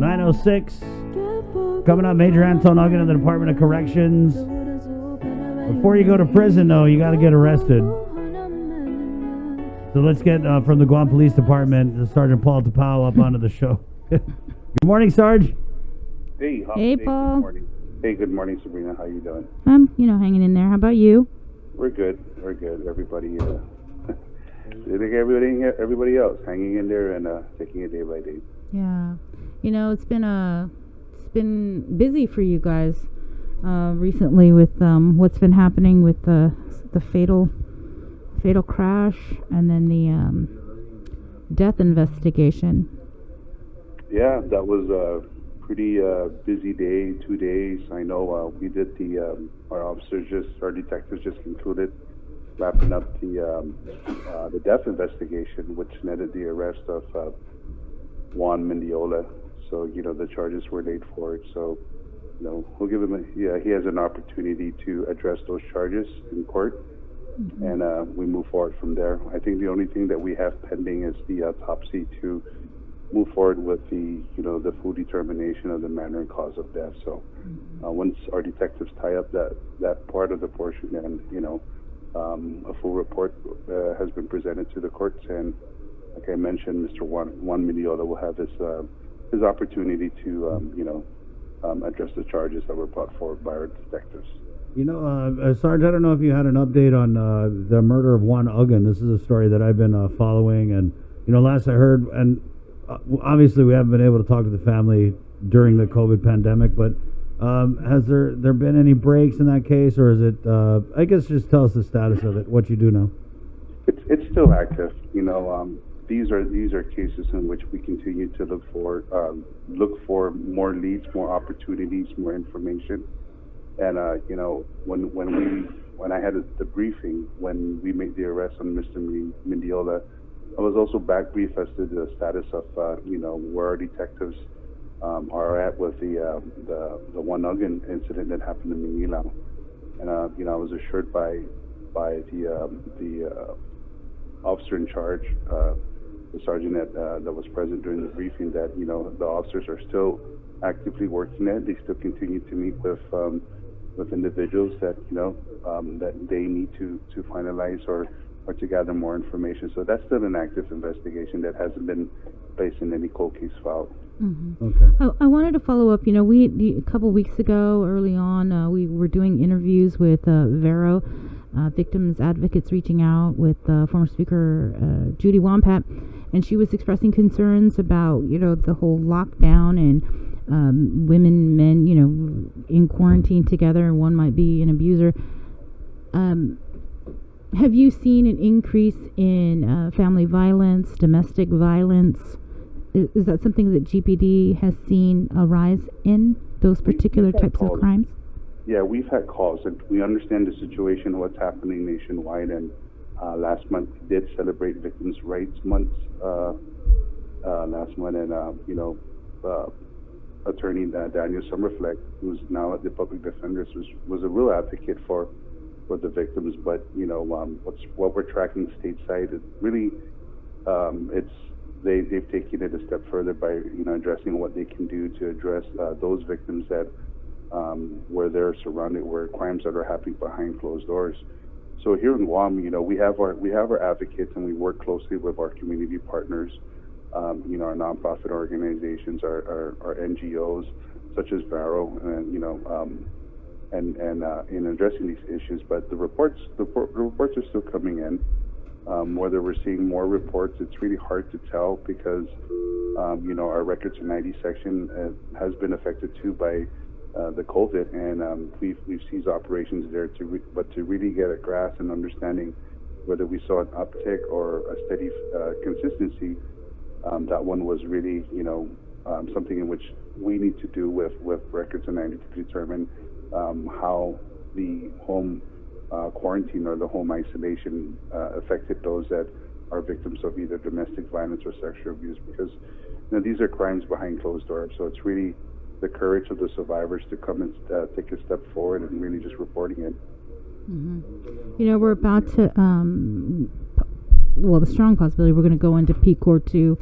9:06. Coming up, Major Anton Uggan in the Department of Corrections. Before you go to prison, though, you got to get arrested. So let's get from the Guam Police Department, Sergeant Paul Tapao up onto the show. Good morning, Sarge. Hey, Paul. Good morning. Hey, good morning, Sabrina. How you doing? I'm, hanging in there. How about you? We're good. Everybody, I think everybody else hanging in there and taking it day by day. Yeah, it's been busy for you guys recently with what's been happening with the fatal crash and then the death investigation. Yeah, that was a pretty busy day, 2 days. I know we did our detectives just concluded wrapping up the death investigation, which netted the arrest of Juan Mendiola. So, the charges were laid for it. So, we'll give him he has an opportunity to address those charges in court. Mm-hmm. And we move forward from there. I think the only thing that we have pending is the autopsy to move forward with the full determination of the manner and cause of death. So once our detectives tie up that part of the portion, then a full report has been presented to the courts, and like I mentioned, Mr. Juan Mendiola will have his opportunity to address the charges that were brought forward by our detectives. Sarge, I don't know if you had an update on the murder of Juan Uggan. This is a story that I've been following, and last I heard, and obviously we haven't been able to talk to the family during the COVID pandemic, but has there been any breaks in that case, or is it? I guess just tell us the status of it, what you do know. It's still active. These are cases in which we continue to look for more leads, more opportunities, more information. And when I had the briefing when we made the arrest on Mr. Mendiola, I was also back briefed as to the status of where our detectives are at with the Juan Uggan incident that happened in Manila. And I was assured by the officer in charge, the sergeant that was present during the briefing, that the officers are still actively working at it. They still continue to meet with individuals that that they need to finalize or to gather more information. So that's still an active investigation that hasn't been placed in any cold case file. Mm-hmm. Okay. I wanted to follow up. We a couple weeks ago, early on, we were doing interviews with Vero, victims advocates, reaching out with former Speaker Judy Wampat, and she was expressing concerns about the whole lockdown and women, men, in quarantine together, and one might be an abuser. Have you seen an increase in family violence, domestic violence? Is that something that GPD has seen a rise in, those particular types of crimes? Yeah, we've had calls, and we understand the situation, what's happening nationwide. And last month we did celebrate Victims' Rights Month last month, and Attorney Daniel Summerfleck, who's now at the Public Defenders, was a real advocate for the victims. But what we're tracking stateside is really they've taken it a step further by addressing what they can do to address those victims that where they're surrounded, where crimes that are happening behind closed doors. So here in Guam, we have our advocates, and we work closely with our community partners. Our nonprofit organizations, our NGOs such as Vero, and in addressing these issues. But the reports are still coming in. Whether we're seeing more reports, it's really hard to tell because our records and ID section has been affected too by the COVID, and we've seized operations there but to really get a grasp and understanding whether we saw an uptick or a steady consistency. That one was really, something in which we need to do with records and ID to determine how the home quarantine or the home isolation affected those that are victims of either domestic violence or sexual abuse, because these are crimes behind closed doors. So it's really the courage of the survivors to come and take a step forward and really just reporting it. Mm-hmm. We're about to, the strong possibility we're going to go into peak court 2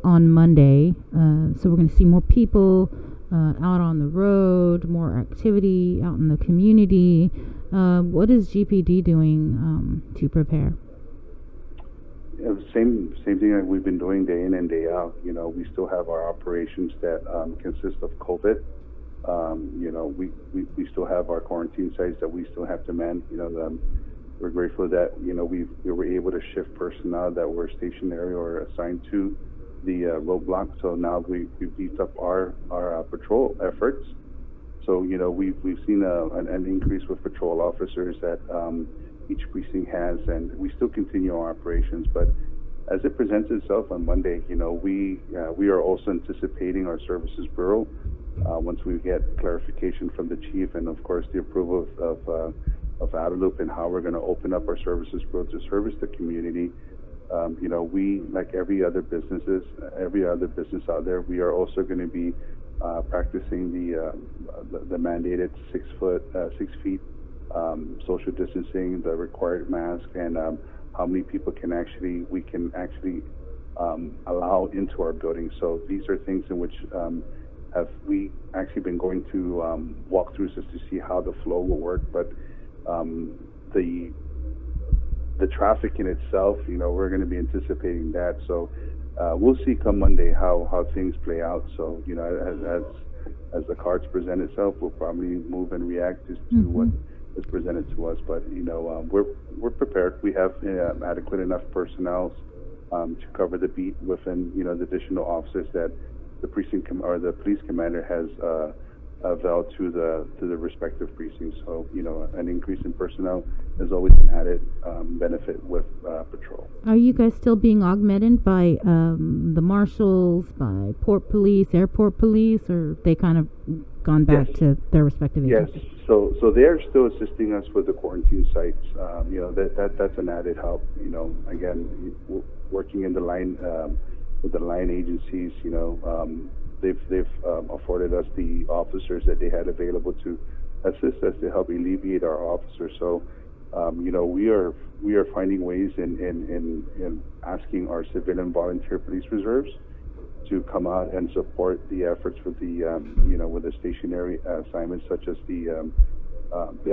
on Monday. So we're going to see more people out on the road, more activity out in the community. What is GPD doing to prepare? Yeah, same thing that we've been doing day in and day out. You know, we still have our operations that consist of COVID. You know, we still have our quarantine sites that we still have to man. You know, we're grateful that, you know, we were able to shift personnel that were stationary or assigned to the roadblock. So now we beefed up our patrol efforts. So, you know, we've seen an increase with patrol officers that each precinct has, and we still continue our operations. But as it presents itself on Monday, you know, we are also anticipating our services bureau once we get clarification from the chief and of course the approval of Adelup and how we're going to open up our services bureau to service the community. You know, we, like every other business out there, we are also going to be practicing the mandated 6 feet social distancing, the required mask, and how many people we can actually allow into our building. So these are things in which have we actually been going to walk through just to see how the flow will work. But the traffic in itself, you know, we're going to be anticipating that. So we'll see come Monday how things play out. So, you know, as the cards present itself, we'll probably move and react just to what is presented to us. But, you know, we're prepared. We have adequate enough personnel to cover the beat within, you know, the additional officers that the precinct or the police commander has availed to the respective precincts. So, you know, an increase in personnel has always been added benefit with patrol. Are you guys still being augmented by the marshals, by port police, airport police, or they kind of gone back to their respective agencies? Yes. So they are still assisting us with the quarantine sites. You know, that's an added help. You know, again, working in the line with the line agencies. You know, they've afforded us the officers that they had available to assist us to help alleviate our officers. So, you know, we are finding ways in asking our civilian volunteer police reserves to come out and support the efforts with the you know, with the stationary assignments such as the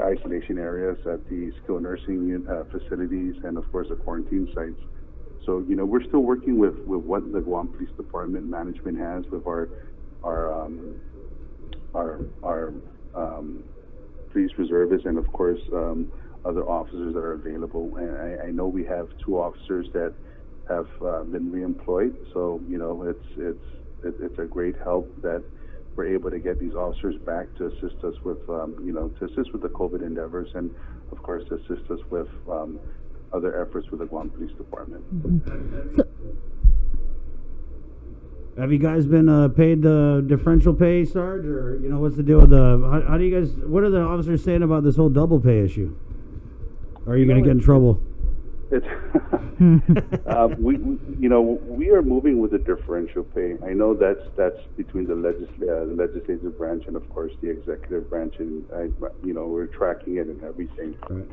isolation areas at the skilled nursing facilities and of course the quarantine sites. So, you know, we're still working with what the Guam Police Department management has with our police reservists and of course other officers that are available. And I know we have 2 officers that have been reemployed. So, you know, it's a great help that we're able to get these officers back to assist us with you know, to assist with the COVID endeavors and of course to assist us with other efforts with the Guam Police Department. So, have you guys been paid the differential pay, Sarge, or, you know, what's the deal with how do you guys, what are the officers saying about this whole double pay issue? Or are you going to get in trouble? It's we you know, we are moving with the differential pay. I know that's between the legislative branch and of course the executive branch, and you know, we're tracking it and everything. Right.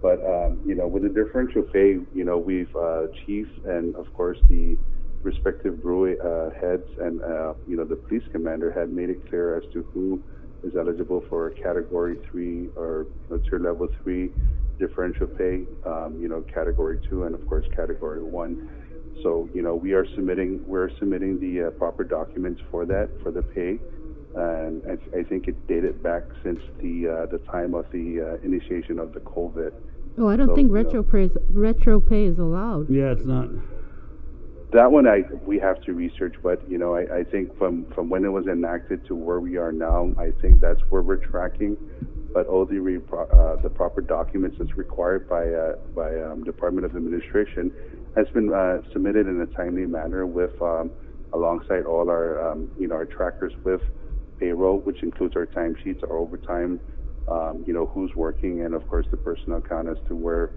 But you know, with the differential pay, you know, we've chief and of course the respective brewery heads and you know, the police commander had made it clear as to who is eligible for Category 3 or, you know, Tier Level 3 differential pay, you know, Category 2 and of course Category 1. So, you know, we're submitting the proper documents for that, for the pay, and I think it dated back since the time of the initiation of the COVID. Oh, I don't think retro pay is allowed. Yeah, it's not. That one we have to research, but you know, I think from when it was enacted to where we are now, I think that's where we're tracking. But all the proper documents that's required by Department of Administration has been submitted in a timely manner with alongside all our you know, our trackers with payroll, which includes our timesheets, our overtime, you know, who's working, and of course the personnel count as to where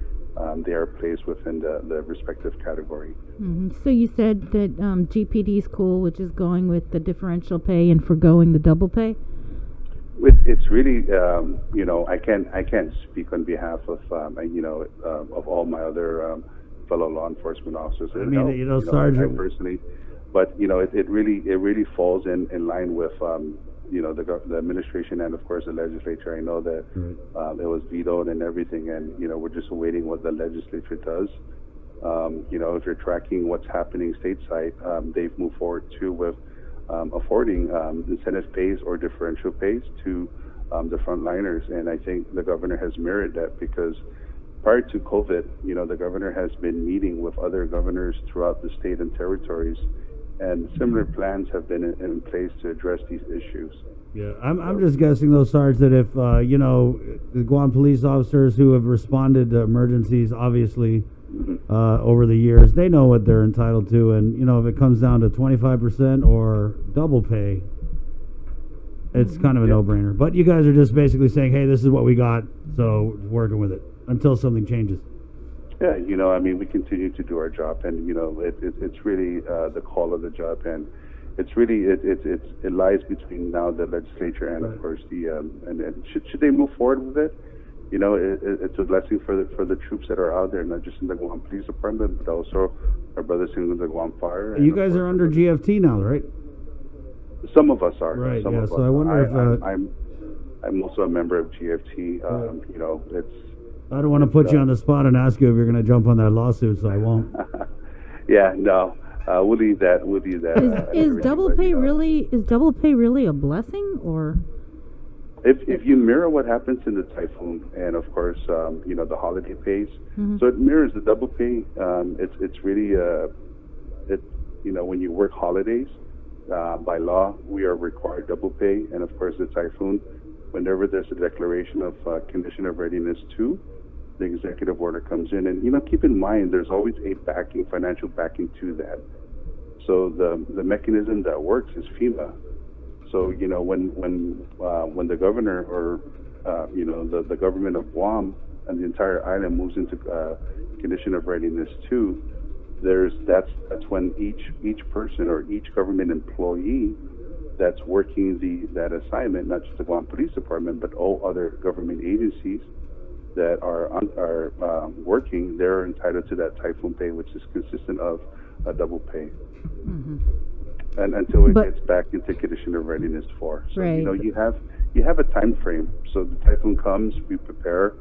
they are placed within the respective category. So you said that GPD is cool, which is going with the differential pay and forgoing the double pay? It's really, you know, I can't speak on behalf of, you know, of all my other fellow law enforcement officers. I mean, you know, Sergeant, But it really falls in line with the administration and of course the legislature. I know that it was vetoed and everything, and we're just awaiting what the legislature does. If you're tracking what's happening stateside, they've moved forward too with affording incentive pays or differential pays to the frontliners, and I think the governor has mirrored that because prior to COVID, the governor has been meeting with other governors throughout the state and territories, and similar plans have been in place to address these issues. Yeah, I'm just guessing though, Sarge, that if the Guam police officers who have responded to emergencies, obviously over the years, they know what they're entitled to, and if it comes down to 25% or double pay, it's kind of a no-brainer. But you guys are just basically saying, hey, this is what we got, so working with it until something changes. Yeah, we continue to do our job, and it's really the call of the job, and it's really it lies between now the legislature and of course the and should they move forward with it, it's a blessing for the troops that are out there, not just in the Guam Police Department, but also our brothers in the Guam Fire. You guys are under GFT now, right? Some of us are. Right. Some yeah. of So us. I wonder if I'm also a member of GFT. It's. I don't want to put you on the spot and ask you if you're going to jump on that lawsuit, so I won't. Yeah, no, we'll leave that. Is double pay really a blessing, or? If you mirror what happens in the typhoon, and of course, the holiday pays, so it mirrors the double pay. It's really when you work holidays, by law we are required double pay, and of course the typhoon, whenever there's a declaration of condition of readiness 2, the executive order comes in, and keep in mind there's always a financial backing to that. So the mechanism that works is FEMA. So when the governor or the government of Guam and the entire island moves into condition of readiness 2, that's when each person or each government employee that's working that assignment, not just the Guam Police Department, but all other government agencies that are working, they're entitled to that typhoon pay, which is consistent of a double pay. And until it gets back into condition of readiness 4. So you have a time frame. So the typhoon comes, we prepare.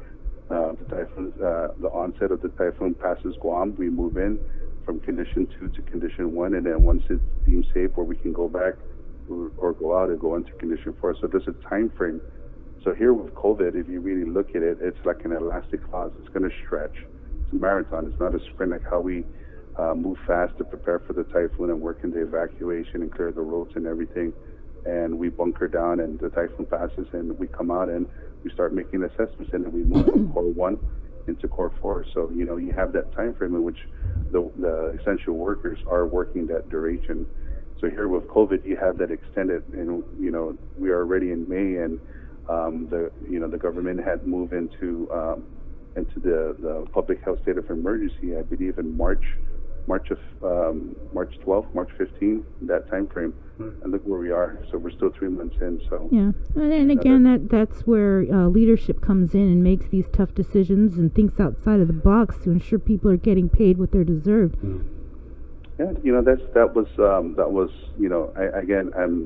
The onset of the typhoon passes Guam, we move in from condition 2 to condition 1, and then once it's deemed safe, where we can go back or go out and go into condition 4. So there's a time frame. So here with COVID, if you really look at it, it's like an elastic clause. It's going to stretch. It's a marathon. It's not a sprint like how we move fast to prepare for the typhoon and work in the evacuation and clear the roads and everything. And we bunker down, and the typhoon passes, and we come out and we start making assessments, and then we move from Core 1 into Core 4. So, you have that time frame in which the essential workers are working that duration. So here with COVID, you have that extended, and, we are already in May, and the government had moved into the public health state of emergency, I believe in March 12th, March 15th, that time frame, and look where we are. So we're still 3 months in. So yeah, and again, that's where leadership comes in and makes these tough decisions and thinks outside of the box to ensure people are getting paid what they're deserved. Yeah, that was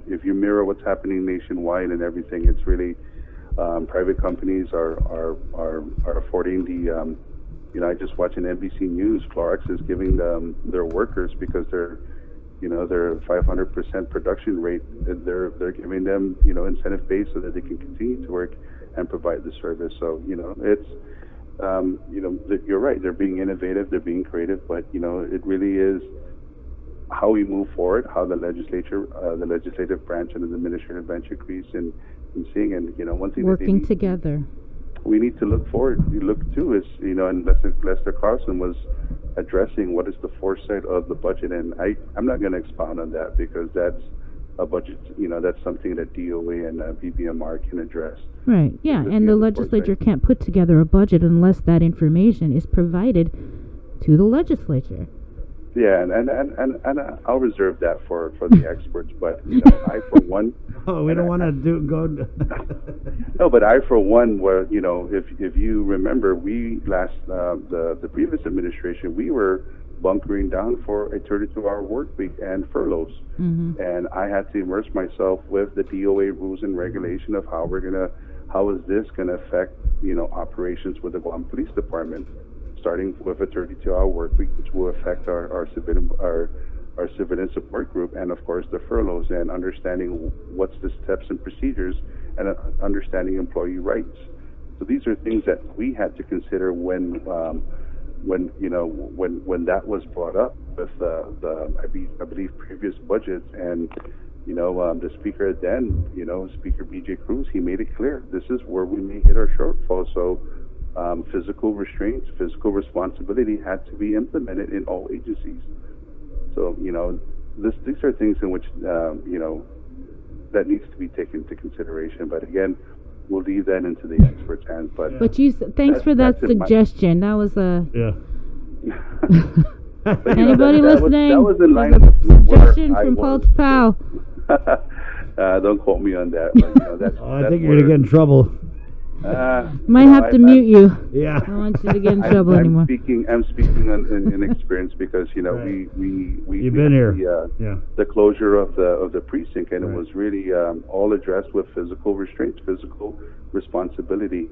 if you mirror what's happening nationwide and everything, it's really private companies are affording the. I just watched an NBC News. Clorox is giving their workers, because they're 500% production rate. They're giving them incentive pay so that they can continue to work and provide the service. So it's you're right. They're being innovative. They're being creative. But it really is how we move forward. How the legislature, the legislative branch, and the administrative branch agrees in seeing, and one thing working together. We need to look forward. You look too is and Lester Carlson was addressing what is the foresight of the budget, and I'm not going to expound on that because that's a budget. That's something that DOA and BBMR can address. Right. Yeah, and the legislature can't put together a budget unless that information is provided to the legislature. Yeah, and I'll reserve that for the experts. But I for one. Oh, we don't want to go. No, but I for one, where if you remember, we the previous administration, we were bunkering down for a 32-hour work week and furloughs. And I had to immerse myself with the DOA rules and regulation of how is this gonna affect, operations with the Guam Police Department, starting with a 32-hour work week, which will affect our civilian support group, and of course the furloughs, and understanding what's the steps and procedures, and understanding employee rights. So these are things that we had to consider when that was brought up with I believe previous budgets, and the speaker then, Speaker B.J. Cruz, he made it clear this is where we may hit our shortfall. So physical restraints, physical responsibility had to be implemented in all agencies. So these are things in which that needs to be taken into consideration. But again, we'll leave that into the experts' hands. But thanks for that suggestion. That was a But, anybody listening? That was in line a with suggestion where from I Paul was. Powell. Don't quote me on that. But, that's, I think you're gonna get in trouble. Might have to mute you. Yeah. I don't want you to get in trouble anymore. I'm speaking in experience because Right. we You've been here. The closure of the precinct, and Right. it was really all addressed with physical restraints, physical responsibility.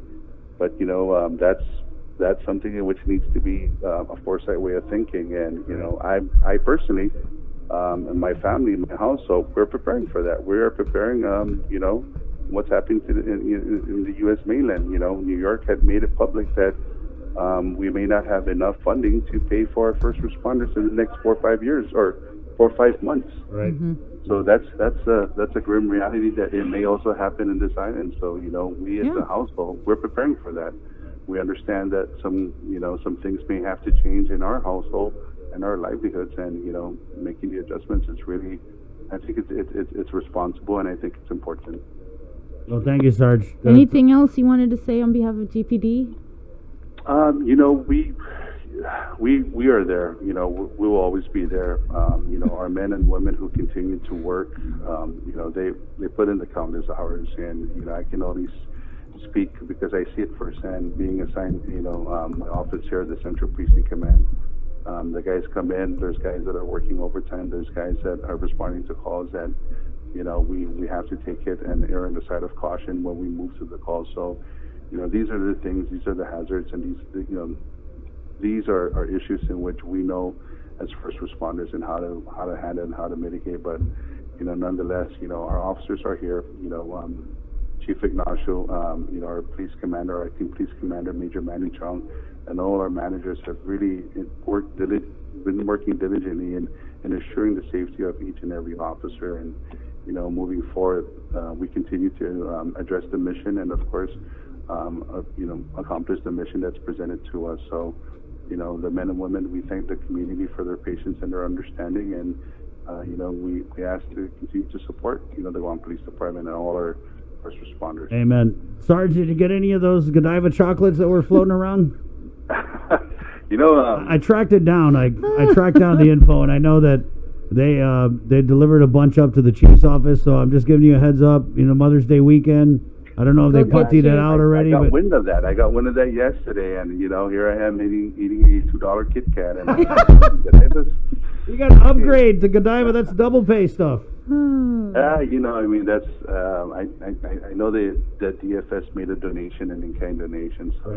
But that's something in which needs to be a foresight way of thinking. And I personally, and my family, my household, we're preparing for that. We are preparing. What's happening in the U.S. mainland. New York had made it public that we may not have enough funding to pay for our first responders in the next 4 or 5 years, or 4 or 5 months. Right. So that's a grim reality that it may also happen in this island. So we as a household, we're preparing for that. We understand that some things may have to change in our household and our livelihoods, and making the adjustments is really, I think it's responsible, and I think it's important. Well, thank you, Sarge. Anything else you wanted to say on behalf of GPD? We are there. We will always be there. Our men and women who continue to work, they put in the countless hours, and I can only speak because I see it firsthand. Being assigned, my office here at the Central Precinct Command. The guys come in. There's guys that are working overtime. There's guys that are responding to calls that, we have to take it and err on the side of caution when we move to the call. So, these are the things. These are the hazards, and these are issues in which we know as first responders and how to handle and how to mitigate. But nonetheless, our officers are here. Chief Ignacio, our police commander, our acting police commander, Major Manny Chong, and all our managers have really been working diligently in assuring the safety of each and every officer. And moving forward, we continue to address the mission, and of course, accomplish the mission that's presented to us. So, the men and women, we thank the community for their patience and their understanding, and we ask to continue to support the Guam Police Department and all our first responders. Amen. Sarge, did you get any of those Godiva chocolates that were floating around? I tracked it down. I tracked down the info, and I know that they delivered a bunch up to the chief's office. So I'm just giving you a heads up. Mother's Day weekend. I don't know if they puttied it out already. I got wind of that. I got wind of that yesterday, and here I am eating a $2 Kit Kat. And you got to upgrade to Godiva. That's double pay stuff. That's I know that DFS made a donation, an in-kind donation. So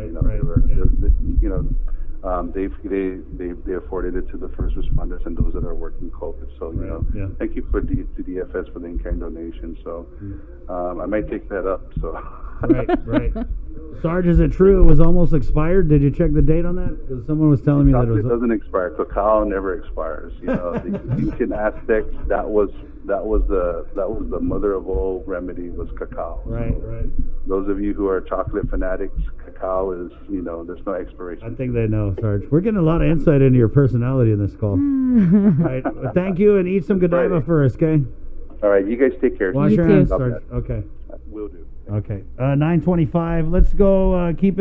they afforded it to the first responders and those that are working COVID. So thank you to DFS for the in-kind donation. So I might take that up. So right. Sarge, is it true it was almost expired? Did you check the date on that? Because someone was telling me that it doesn't expire. Cacao never expires. The ancient Aztecs, that was the mother of all remedy was cacao. Right. Those of you who are chocolate fanatics, cacao is there's no expiration. I think they know, Sarge. We're getting a lot of insight into your personality in this call. All right. Well, thank you, and eat some Godiva for us, okay? All right, you guys take care. Wash your hands, Sarge. Okay. Will do. Okay. 9:25. Let's go keep it.